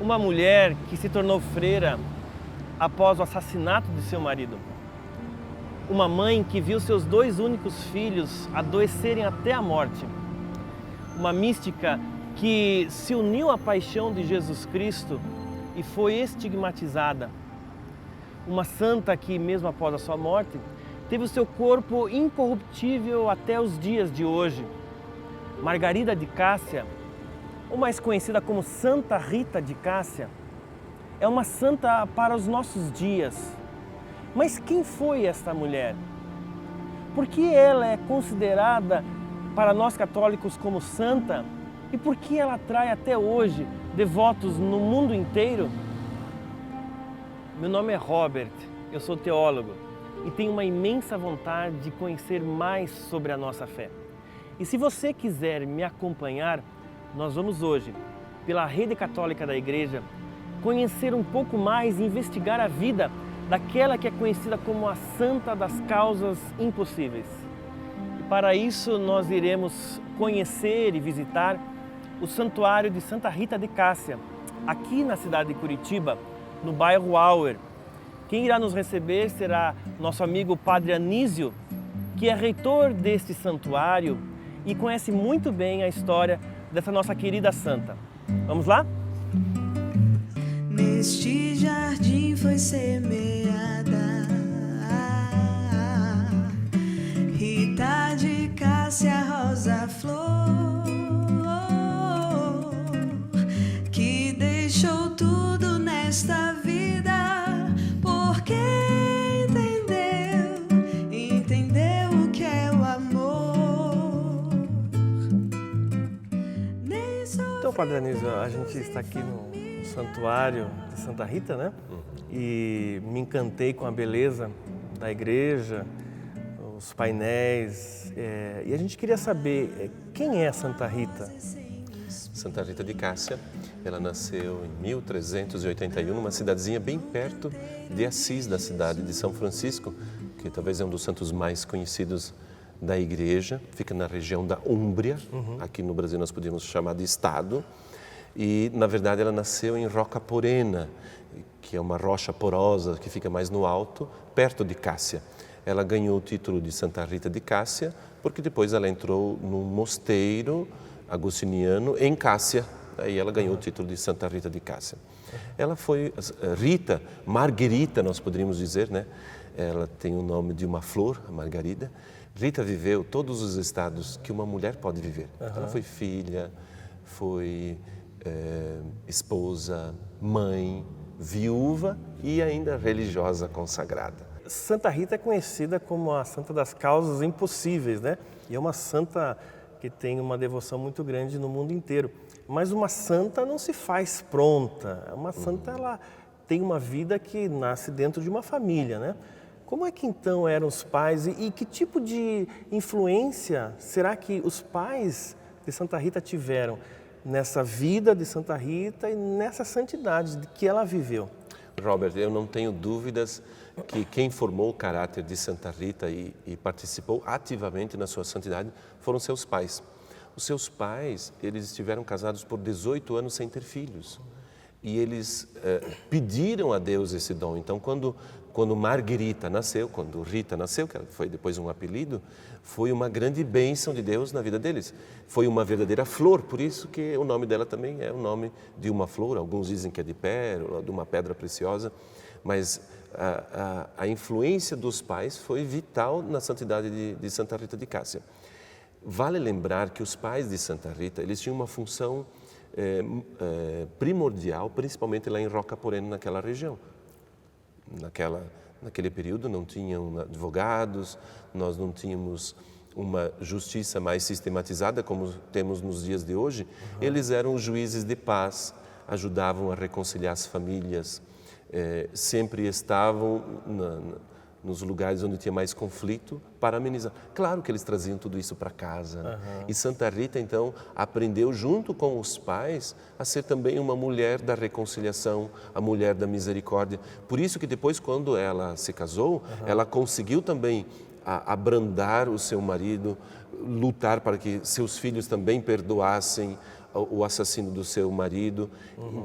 Uma mulher que se tornou freira após o assassinato de seu marido. Uma mãe que viu seus 2 únicos filhos adoecerem até a morte. Uma mística que se uniu à paixão de Jesus Cristo e foi estigmatizada. Uma santa que, mesmo após a sua morte, teve o seu corpo incorruptível até os dias de hoje. Margarida de Cássia, ou mais conhecida como Santa Rita de Cássia, é uma santa para os nossos dias. Mas quem foi esta mulher? Por que ela é considerada para nós católicos como santa? E por que ela atrai até hoje devotos no mundo inteiro? Meu nome é Robert, eu sou teólogo e tenho uma imensa vontade de conhecer mais sobre a nossa fé. E se você quiser me acompanhar, nós vamos hoje, pela Rede Católica da Igreja, conhecer um pouco mais e investigar a vida daquela que é conhecida como a Santa das Causas Impossíveis. E para isso nós iremos conhecer e visitar o Santuário de Santa Rita de Cássia, aqui na cidade de Curitiba, no bairro Auer. Quem irá nos receber será nosso amigo Padre Anísio, que é reitor deste santuário e conhece muito bem a história dessa nossa querida santa. Vamos lá? Neste jardim foi semeada Rita de Cássia, rosa flor, que deixou tudo nesta vida, porque entendeu o que é o amor. Então, Padre Anísio, a gente está aqui no santuário de Santa Rita, né? E me encantei com a beleza da igreja, os painéis, e a gente queria saber quem é Santa Rita? Santa Rita de Cássia, ela nasceu em 1381, numa cidadezinha bem perto de Assis, da cidade de São Francisco, que talvez é um dos santos mais conhecidos da igreja, fica na região da Úmbria, aqui no Brasil nós podíamos chamar de estado, e na verdade ela nasceu em Roca Porena, que é uma rocha porosa que fica mais no alto, perto de Cássia. Ela ganhou o título de Santa Rita de Cássia, porque depois ela entrou num mosteiro agostiniano em Cássia, aí ela ganhou o título de Santa Rita de Cássia. Ela foi Rita, Marguerita, nós poderíamos dizer, né? Ela tem o nome de uma flor, a margarida. Rita viveu todos os estados que uma mulher pode viver. Ela foi filha, foi esposa, mãe, viúva e ainda religiosa consagrada. Santa Rita é conhecida como a Santa das Causas Impossíveis, né? E é uma santa que tem uma devoção muito grande no mundo inteiro. Mas uma santa não se faz pronta. Uma santa, ela tem uma vida que nasce dentro de uma família, né? Como é que então eram os pais e que tipo de influência será que os pais de Santa Rita tiveram nessa vida de Santa Rita e nessa santidade que ela viveu? Robert, eu não tenho dúvidas que quem formou o caráter de Santa Rita e participou ativamente na sua santidade foram seus pais. Os seus pais, eles estiveram casados por 18 anos sem ter filhos. E eles pediram a Deus esse dom. Então, quando Marguerita nasceu, quando Rita nasceu, que foi depois um apelido, foi uma grande bênção de Deus na vida deles. Foi uma verdadeira flor, por isso que o nome dela também é o nome de uma flor. Alguns dizem que é de pérola, de uma pedra preciosa, mas a influência dos pais foi vital na santidade de Santa Rita de Cássia. Vale lembrar que os pais de Santa Rita, eles tinham uma função primordial, principalmente lá em Roca Porena, naquela região. Naquele período não tinham advogados, nós não tínhamos uma justiça mais sistematizada como temos nos dias de hoje. Eles eram os juízes de paz, ajudavam a reconciliar as famílias, sempre estavam nos lugares onde tinha mais conflito para amenizar. Claro que eles traziam tudo isso para casa. E Santa Rita, então, aprendeu junto com os pais a ser também uma mulher da reconciliação, a mulher da misericórdia. Por isso que depois, quando ela se casou, ela conseguiu também abrandar o seu marido, lutar para que seus filhos também perdoassem o assassino do seu marido.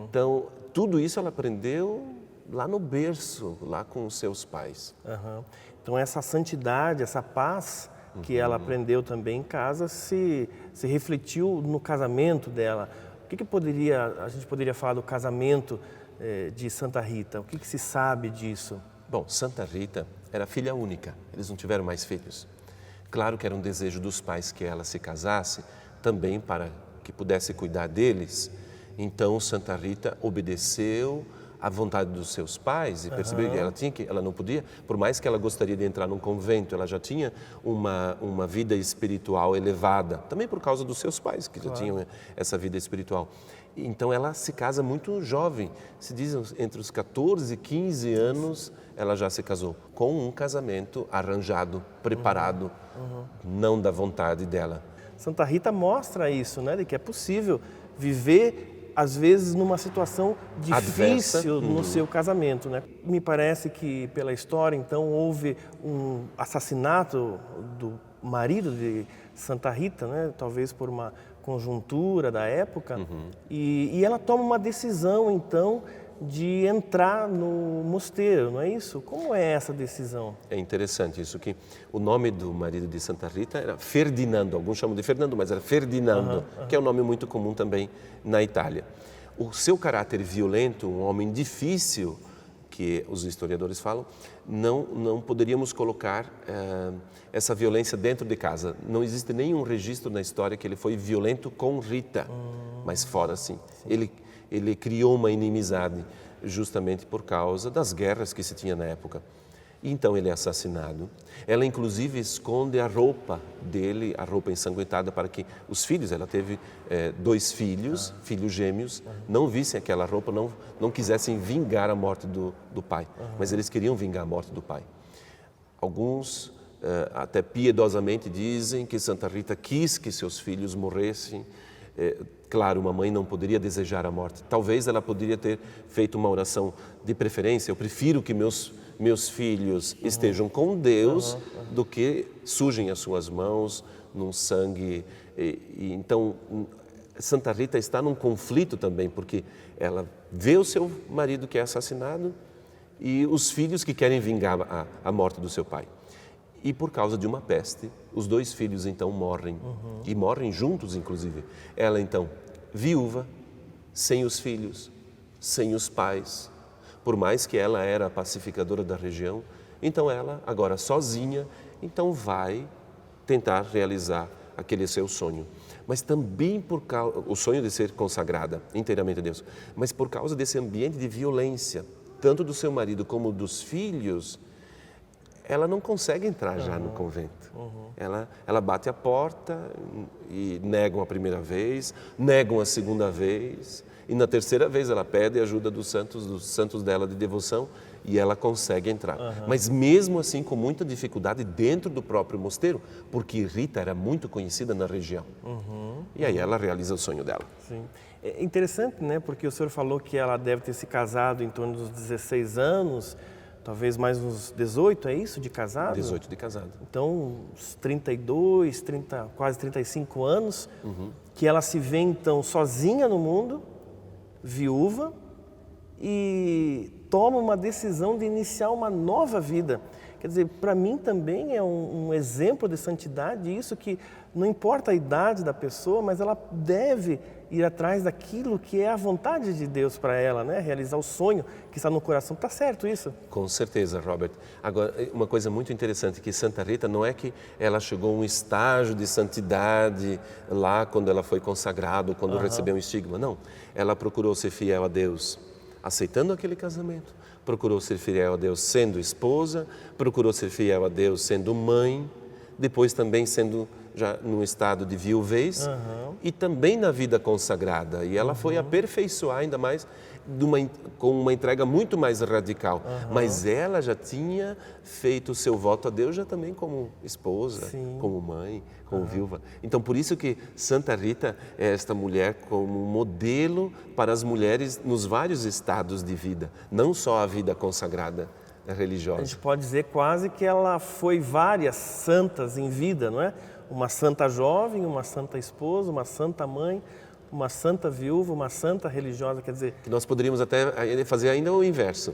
Então, tudo isso ela aprendeu lá no berço, lá com os seus pais. Aham. Então essa santidade, essa paz que ela aprendeu também em casa se refletiu no casamento dela. O que a gente poderia falar do casamento de Santa Rita? O que se sabe disso? Bom, Santa Rita era filha única, eles não tiveram mais filhos. Claro que era um desejo dos pais que ela se casasse, também para que pudesse cuidar deles. Então Santa Rita obedeceu à vontade dos seus pais e percebeu que ela não podia, por mais que ela gostaria de entrar num convento, ela já tinha uma vida espiritual elevada, também por causa dos seus pais, que já tinham essa vida espiritual. Então ela se casa muito jovem, se diz entre os 14 e 15 anos, ela já se casou, com um casamento arranjado, preparado, não da vontade dela. Santa Rita mostra isso, né, de que é possível viver às vezes numa situação difícil no seu casamento, né? Me parece que pela história, então, houve um assassinato do marido de Santa Rita, né? Talvez por uma conjuntura da época, e ela toma uma decisão, então, de entrar no mosteiro, não é isso? Como é essa decisão? É interessante isso, que o nome do marido de Santa Rita era Ferdinando, alguns chamam de Fernando, mas era Ferdinando, que é um nome muito comum também na Itália. O seu caráter violento, um homem difícil, que os historiadores falam, não poderíamos colocar essa violência dentro de casa. Não existe nenhum registro na história que ele foi violento com Rita, mas fora sim. Ele criou uma inimizade justamente por causa das guerras que se tinha na época. Então ele é assassinado. Ela inclusive esconde a roupa dele, a roupa ensanguentada, para que os filhos, ela teve 2 filhos, filhos gêmeos, não vissem aquela roupa, não quisessem vingar a morte do pai, mas eles queriam vingar a morte do pai. Alguns até piedosamente dizem que Santa Rita quis que seus filhos morressem. Claro, uma mãe não poderia desejar a morte. Talvez ela poderia ter feito uma oração de preferência. Eu prefiro que meus filhos estejam com Deus do que sujem as suas mãos num sangue. Então, Santa Rita está num conflito também, porque ela vê o seu marido que é assassinado e os filhos que querem vingar a morte do seu pai. E por causa de uma peste, os 2 filhos então morrem, e morrem juntos inclusive. Ela então, viúva, sem os filhos, sem os pais, por mais que ela era a pacificadora da região, então ela, agora sozinha, então vai tentar realizar aquele seu sonho. Mas também por causa, o sonho de ser consagrada inteiramente a Deus, mas por causa desse ambiente de violência, tanto do seu marido como dos filhos, ela não consegue entrar já no convento. Ela bate a porta e negam a primeira vez, negam a segunda vez, e na terceira vez ela pede ajuda dos santos dela de devoção, e ela consegue entrar. Mas mesmo assim com muita dificuldade dentro do próprio mosteiro, porque Rita era muito conhecida na região. E aí ela realiza o sonho dela. Sim. É interessante, né? Porque o senhor falou que ela deve ter se casado em torno dos 16 anos, talvez mais uns 18, é isso, de casado? 18 de casado. Então, uns 32, quase 35 anos, que ela se vê então sozinha no mundo, viúva, e toma uma decisão de iniciar uma nova vida. Quer dizer, para mim também é um exemplo de santidade, isso que não importa a idade da pessoa, mas ela deve ir atrás daquilo que é a vontade de Deus para ela, né? Realizar o sonho que está no coração. Está certo isso? Com certeza, Robert. Agora, uma coisa muito interessante que Santa Rita não é que ela chegou a um estágio de santidade lá quando ela foi consagrada, quando recebeu um estigma. Não, ela procurou ser fiel a Deus, aceitando aquele casamento. Procurou ser fiel a Deus sendo esposa, procurou ser fiel a Deus sendo mãe, depois também sendo já num estado de viuvez e também na vida consagrada. E ela foi aperfeiçoar ainda mais com uma entrega muito mais radical. Mas ela já tinha feito o seu voto a Deus já também como esposa, como mãe, como viúva. Então, por isso que Santa Rita é esta mulher como modelo para as mulheres nos vários estados de vida, não só a vida consagrada religiosa. A gente pode dizer quase que ela foi várias santas em vida, não é? Uma santa jovem, uma santa esposa, uma santa mãe, uma santa viúva, uma santa religiosa, quer dizer... Que nós poderíamos até fazer ainda o inverso.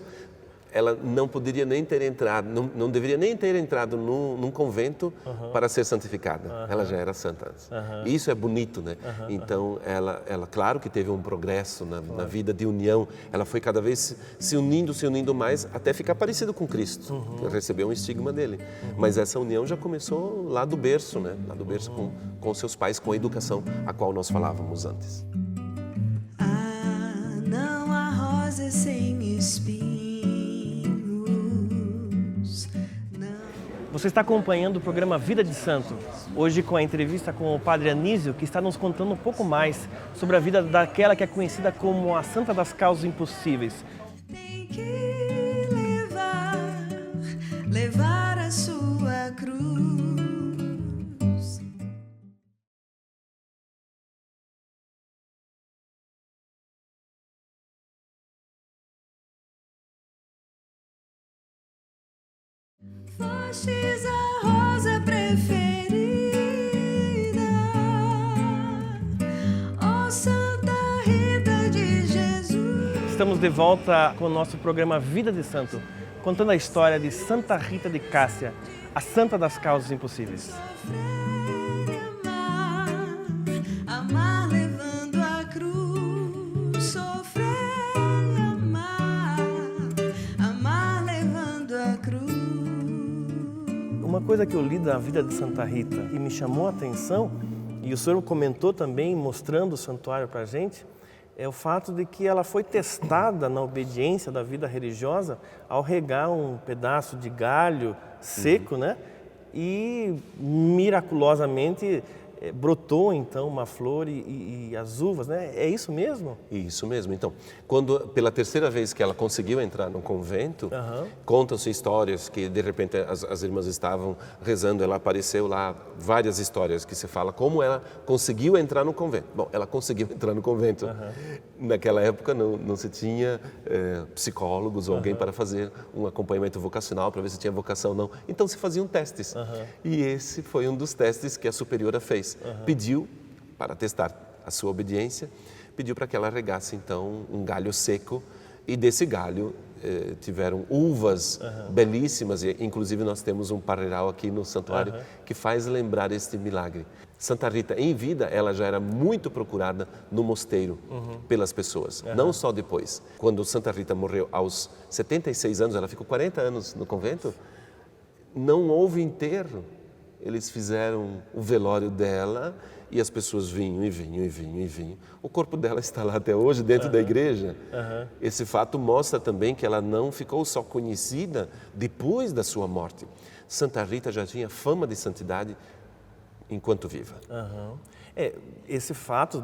Ela não poderia nem ter entrado, não deveria nem ter entrado num convento para ser santificada. Ela já era santa antes. E isso é bonito, né? Então, ela, claro que teve um progresso na vida de união. Ela foi cada vez se unindo mais, até ficar parecido com Cristo. Recebeu um estigma dele. Mas essa união já começou lá do berço, né? Lá do berço com seus pais, com a educação a qual nós falávamos antes. Ah, não há rosas sem espinhos. Você está acompanhando o programa Vida de Santo, hoje com a entrevista com o Padre Anísio, que está nos contando um pouco mais sobre a vida daquela que é conhecida como a Santa das Causas Impossíveis. Tem que levar a sua cruz. Fostes a rosa preferida, ó Santa Rita de Jesus. Estamos de volta com o nosso programa Vida de Santo, contando a história de Santa Rita de Cássia, a Santa das Causas Impossíveis. Sofrer e amar levando a cruz. Sofrer e amar levando a cruz. Uma coisa que eu li da vida de Santa Rita e me chamou a atenção, e o senhor comentou também, mostrando o santuário para a gente, é o fato de que ela foi testada na obediência da vida religiosa ao regar um pedaço de galho seco, né? E miraculosamente brotou então uma flor e as uvas, né? É isso mesmo? Isso mesmo. Então, quando pela terceira vez que ela conseguiu entrar no convento, contam-se histórias que de repente as irmãs estavam rezando, ela apareceu lá, várias histórias que se fala como ela conseguiu entrar no convento. Bom, ela conseguiu entrar no convento. Naquela época não se tinha psicólogos ou alguém para fazer um acompanhamento vocacional para ver se tinha vocação ou não. Então se faziam testes. E esse foi um dos testes que a superiora fez. Pediu, para testar a sua obediência, pediu para que ela regasse então um galho seco, e desse galho tiveram uvas belíssimas, e inclusive nós temos um parreiral aqui no santuário que faz lembrar este milagre. Santa Rita, em vida, ela já era muito procurada no mosteiro pelas pessoas, não só depois. Quando Santa Rita morreu aos 76 anos, ela ficou 40 anos no convento, não houve enterro. Eles fizeram o velório dela e as pessoas vinham e vinham e vinham e vinham. O corpo dela está lá até hoje, dentro da igreja. Esse fato mostra também que ela não ficou só conhecida depois da sua morte. Santa Rita já tinha fama de santidade enquanto viva. Esse fato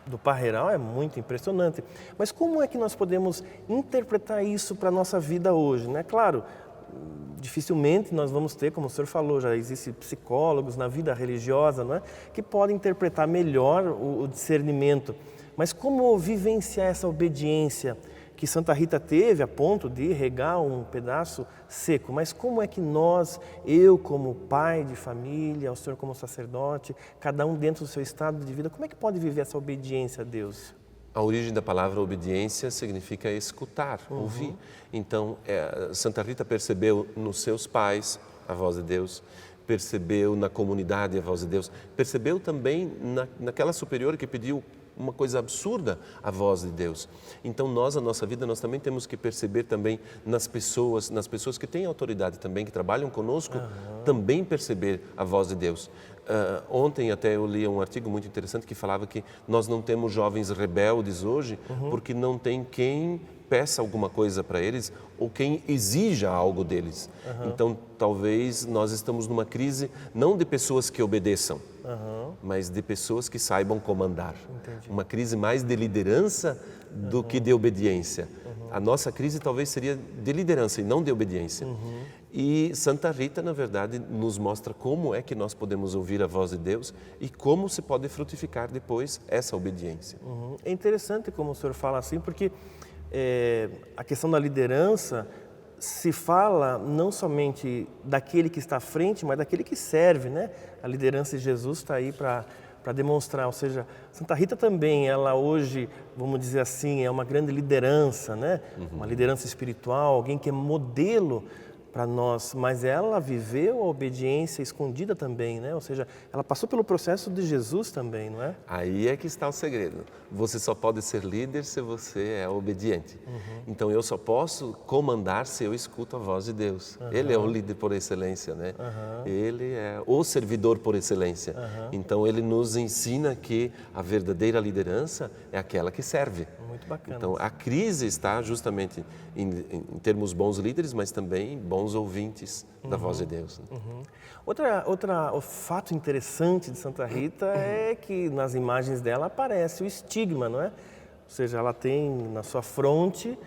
do parreiral é muito impressionante. Mas como é que nós podemos interpretar isso para a nossa vida hoje, né? Claro, dificilmente nós vamos ter, como o senhor falou, já existem psicólogos na vida religiosa, não é? Que podem interpretar melhor o discernimento. Mas como vivenciar essa obediência que Santa Rita teve a ponto de regar um pedaço seco? Mas como é que nós, eu como pai de família, o senhor como sacerdote, cada um dentro do seu estado de vida, como é que pode viver essa obediência a Deus? A origem da palavra obediência significa escutar, ouvir. Então, Santa Rita percebeu nos seus pais a voz de Deus, percebeu na comunidade a voz de Deus, percebeu também naquela superiora que pediu uma coisa absurda, a voz de Deus. Então nós, a nossa vida, nós também temos que perceber também nas pessoas que têm autoridade também, que trabalham conosco, também perceber a voz de Deus. Ontem até eu li um artigo muito interessante que falava que nós não temos jovens rebeldes hoje porque não tem quem peça alguma coisa para eles ou quem exija algo deles. Então talvez nós estamos numa crise não de pessoas que obedeçam, mas de pessoas que saibam comandar. Entendi. Uma crise mais de liderança do que de obediência. A nossa crise talvez seria de liderança e não de obediência. E Santa Rita, na verdade, nos mostra como é que nós podemos ouvir a voz de Deus e como se pode frutificar depois essa obediência. É interessante como o senhor fala assim, porque a questão da liderança se fala não somente daquele que está à frente, mas daquele que serve, né? A liderança de Jesus está aí para demonstrar. Ou seja, Santa Rita também, ela hoje, vamos dizer assim, é uma grande liderança, né? Uma liderança espiritual, alguém que é modelo para nós, mas ela viveu a obediência escondida também, né? Ou seja, ela passou pelo processo de Jesus também, não é? Aí é que está o segredo. Você só pode ser líder se você é obediente. Então eu só posso comandar se eu escuto a voz de Deus. Ele é o líder por excelência, né? Ele é o servidor por excelência. Então ele nos ensina que a verdadeira liderança é aquela que serve. Muito bacana. Então a crise está justamente em termos bons líderes, mas também bons ouvintes da voz de Deus. Né? O fato interessante de Santa Rita é que nas imagens dela aparece o estigma, não é? Ou seja, ela tem na sua fronte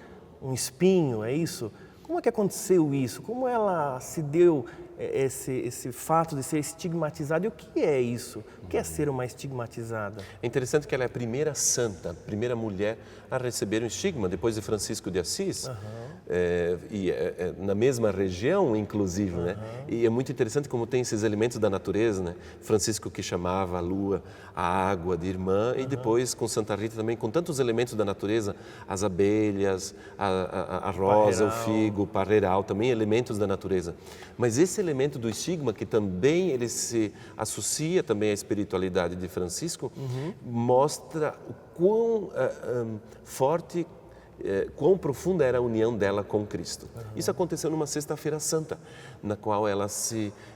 um espinho, é isso? Como é que aconteceu isso? Como ela se deu esse fato de ser estigmatizada? E o que é isso? O que é ser uma estigmatizada? É interessante que ela é a primeira santa, a primeira mulher a receber um estigma, depois de Francisco de Assis, na mesma região, inclusive. Né? E é muito interessante como tem esses elementos da natureza. Né? Francisco que chamava a lua, a água de irmã, e depois com Santa Rita também, com tantos elementos da natureza, as abelhas, a rosa, o figo, o parreiral, também elementos da natureza. Mas esse elemento do estigma, que também ele se associa também à espiritualidade de Francisco, mostra o quão forte, quão profunda era a união dela com Cristo. Isso aconteceu numa Sexta-feira Santa, na qual ela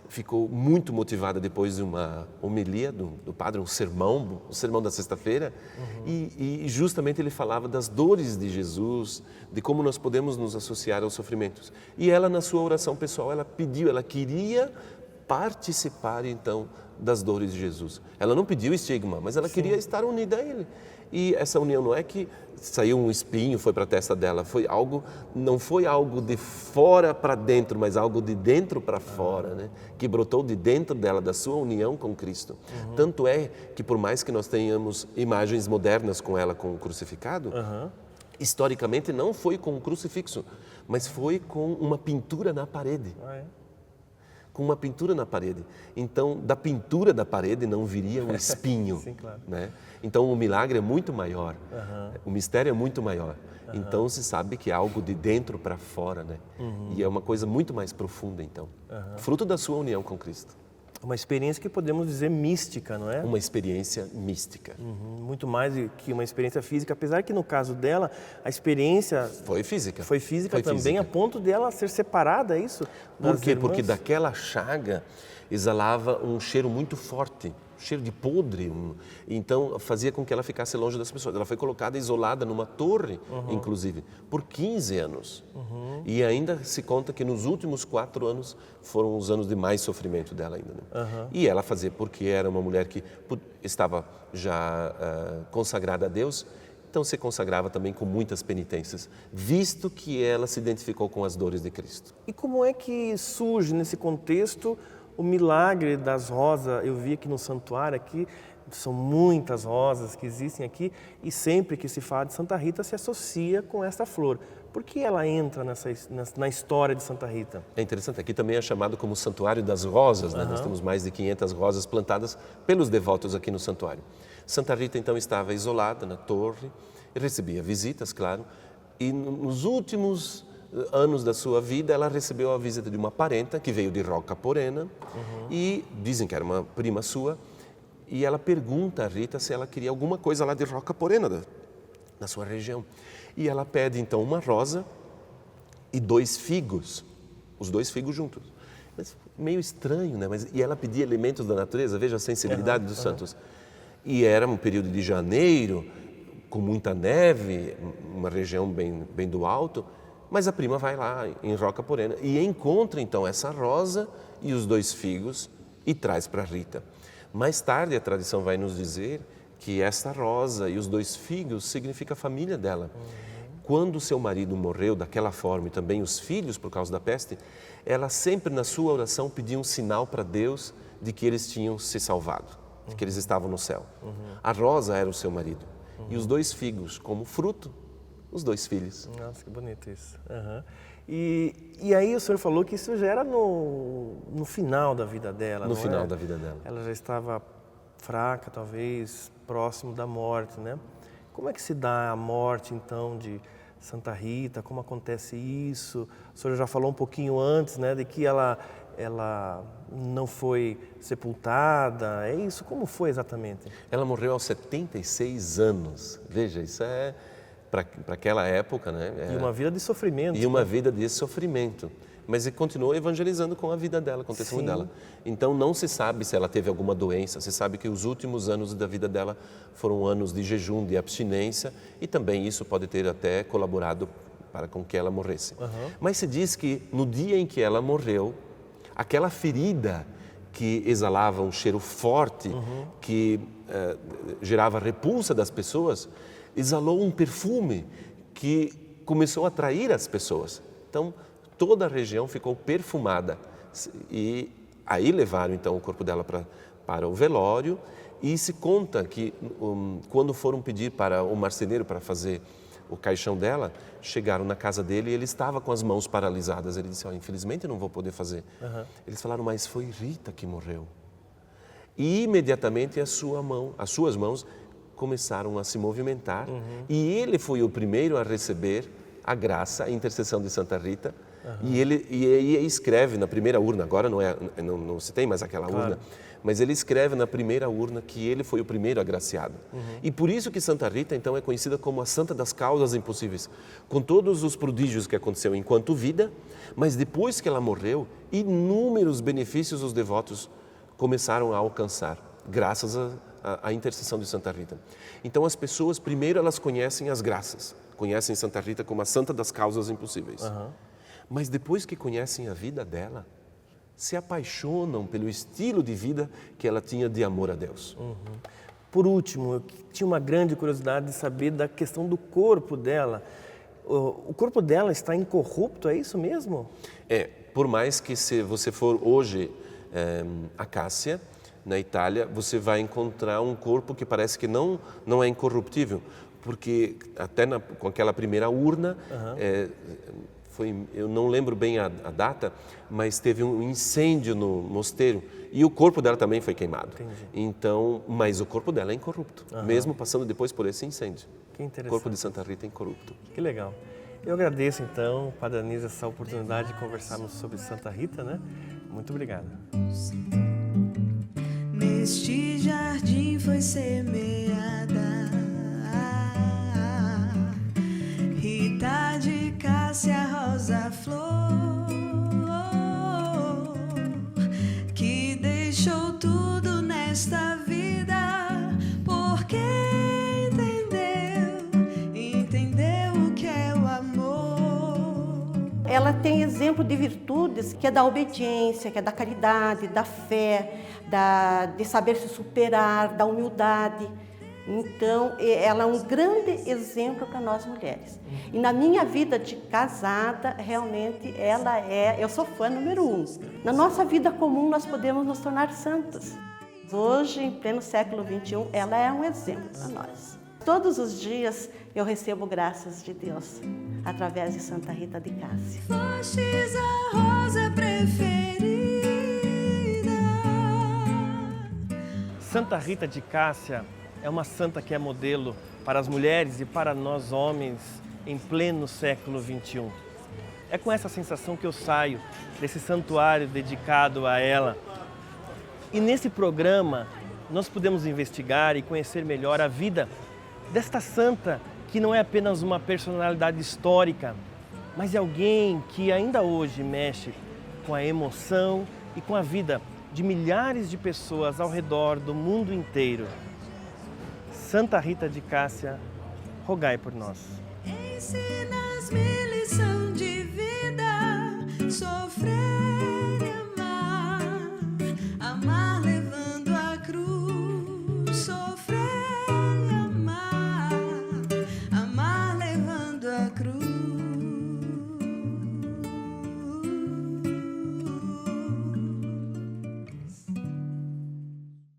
ficou muito motivada depois de uma homilia do padre, o sermão da Sexta-feira, e justamente ele falava das dores de Jesus, de como nós podemos nos associar aos sofrimentos. E ela, na sua oração pessoal, ela queria participar então das dores de Jesus. Ela não pediu estigma, mas ela queria estar unida a Ele. E essa união não é que saiu um espinho, foi para a testa dela, não foi algo de fora para dentro, mas algo de dentro para fora, né? Que brotou de dentro dela, da sua união com Cristo. Tanto é que por mais que nós tenhamos imagens modernas com ela, com o crucificado, historicamente não foi com um crucifixo, mas foi com uma pintura na parede. Com uma pintura na parede. Então, da pintura da parede não viria um espinho. Sim, claro. Né? Então, o milagre é muito maior. O mistério é muito maior. Então, se sabe que é algo de dentro para fora. Né? E é uma coisa muito mais profunda, então. Fruto da sua união com Cristo. Uma experiência que podemos dizer mística, não é? Uma experiência mística. Muito mais do que uma experiência física, apesar que no caso dela, a experiência... Foi física. Foi física também, a ponto de ela ser separada, é isso? Por quê? Porque daquela chaga exalava um cheiro muito forte, cheiro de podre. Então, fazia com que ela ficasse longe das pessoas. Ela foi colocada isolada numa torre, inclusive, por 15 anos. E ainda se conta que nos últimos 4 anos foram os anos de mais sofrimento dela ainda. Né? E ela fazia porque era uma mulher que estava já consagrada a Deus, então se consagrava também com muitas penitências, visto que ela se identificou com as dores de Cristo. E como é que surge nesse contexto o milagre das rosas? Eu vi aqui no santuário, aqui são muitas rosas que existem aqui, e sempre que se fala de Santa Rita se associa com essa flor. Por que ela entra na história de Santa Rita? É interessante, aqui também é chamado como Santuário das Rosas, né? Nós temos mais de 500 rosas plantadas pelos devotos aqui no santuário. Santa Rita então estava isolada na torre, e recebia visitas, claro, e nos últimos anos da sua vida, ela recebeu a visita de uma parenta que veio de Roca Porena e dizem que era uma prima sua, e ela pergunta a Rita se ela queria alguma coisa lá de Roca Porena, da sua região. E ela pede então uma rosa e 2 figos, os 2 figos juntos. Mas meio estranho, né? E ela pedia elementos da natureza, veja a sensibilidade dos santos. E era um período de janeiro, com muita neve, uma região bem do alto, mas a prima vai lá em Roca Porena e encontra então essa rosa e os 2 figos e traz para Rita. Mais tarde a tradição vai nos dizer que essa rosa e os 2 figos significa a família dela. Quando seu marido morreu daquela forma e também os filhos por causa da peste, ela sempre na sua oração pedia um sinal para Deus de que eles tinham se salvado, de que eles estavam no céu. A rosa era o seu marido e os 2 figos como fruto, os 2 filhos. Nossa, que bonito isso. E aí o senhor falou que isso já era no final da vida dela, No não final é? da vida dela. Ela já estava fraca, talvez próximo da morte, né? Como é que se dá a morte, então, de Santa Rita? Como acontece isso? O senhor já falou um pouquinho antes, né, de que ela não foi sepultada. É isso? Como foi exatamente? Ela morreu aos 76 anos. Veja, isso é para aquela época, né? E uma vida de sofrimento. E uma vida de sofrimento. Mas ele continuou evangelizando com a vida dela, com o testemunho dela. Então não se sabe se ela teve alguma doença, se sabe que os últimos anos da vida dela foram anos de jejum, de abstinência, e também isso pode ter até colaborado para com que ela morresse. Mas se diz que no dia em que ela morreu, aquela ferida que exalava um cheiro forte, que gerava repulsa das pessoas, exalou um perfume que começou a atrair as pessoas. Então, toda a região ficou perfumada. E aí levaram, então, o corpo dela para o velório. E se conta que, quando foram pedir para o marceneiro para fazer o caixão dela, chegaram na casa dele e ele estava com as mãos paralisadas. Ele disse, infelizmente eu não vou poder fazer. Eles falaram, mas foi Rita que morreu. E imediatamente as suas mãos começaram a se movimentar. E ele foi o primeiro a receber a graça, a intercessão de Santa Rita. E ele escreve na primeira urna, agora não se tem mais aquela urna, mas ele escreve na primeira urna que ele foi o primeiro agraciado. E por isso que Santa Rita, então, é conhecida como a Santa das Causas Impossíveis, com todos os prodígios que aconteceu enquanto vida, mas depois que ela morreu, inúmeros benefícios os devotos começaram a alcançar, graças à intercessão de Santa Rita. Então as pessoas, primeiro elas conhecem as graças, conhecem Santa Rita como a Santa das Causas Impossíveis. Mas depois que conhecem a vida dela, se apaixonam pelo estilo de vida que ela tinha de amor a Deus. Por último, eu tinha uma grande curiosidade de saber da questão do corpo dela. O corpo dela está incorrupto, é isso mesmo? Por mais que se você for hoje a Cássia, na Itália, você vai encontrar um corpo que parece que não é incorruptível, porque até com aquela primeira urna, eu não lembro bem a data, mas teve um incêndio no mosteiro e o corpo dela também foi queimado. Então, mas o corpo dela é incorrupto, mesmo passando depois por esse incêndio. Que interessante. O corpo de Santa Rita é incorrupto. Que legal. Eu agradeço então, Padre Anísio, essa oportunidade de conversarmos sobre Santa Rita, né? Muito obrigado. Neste jardim foi semeada Rita de Cássia, rosa flor, que deixou tudo nesta vida, porque entendeu o que é o amor. Ela tem exemplo de virtudes que é da obediência, que é da caridade, da fé, de saber se superar, da humildade. Então, ela é um grande exemplo para nós mulheres. E na minha vida de casada, realmente, eu sou fã número 1. Na nossa vida comum, nós podemos nos tornar santas. Hoje, em pleno século XXI, ela é um exemplo para nós. Todos os dias eu recebo graças de Deus, através de Santa Rita de Cássia. Fostes a rosa preferida. Santa Rita de Cássia é uma santa que é modelo para as mulheres e para nós homens em pleno século XXI. É com essa sensação que eu saio desse santuário dedicado a ela. E nesse programa nós podemos investigar e conhecer melhor a vida desta santa que não é apenas uma personalidade histórica, mas é alguém que ainda hoje mexe com a emoção e com a vida de milhares de pessoas ao redor do mundo inteiro. Santa Rita de Cássia, rogai por nós. Ensinas-me lição de vida, sofrer.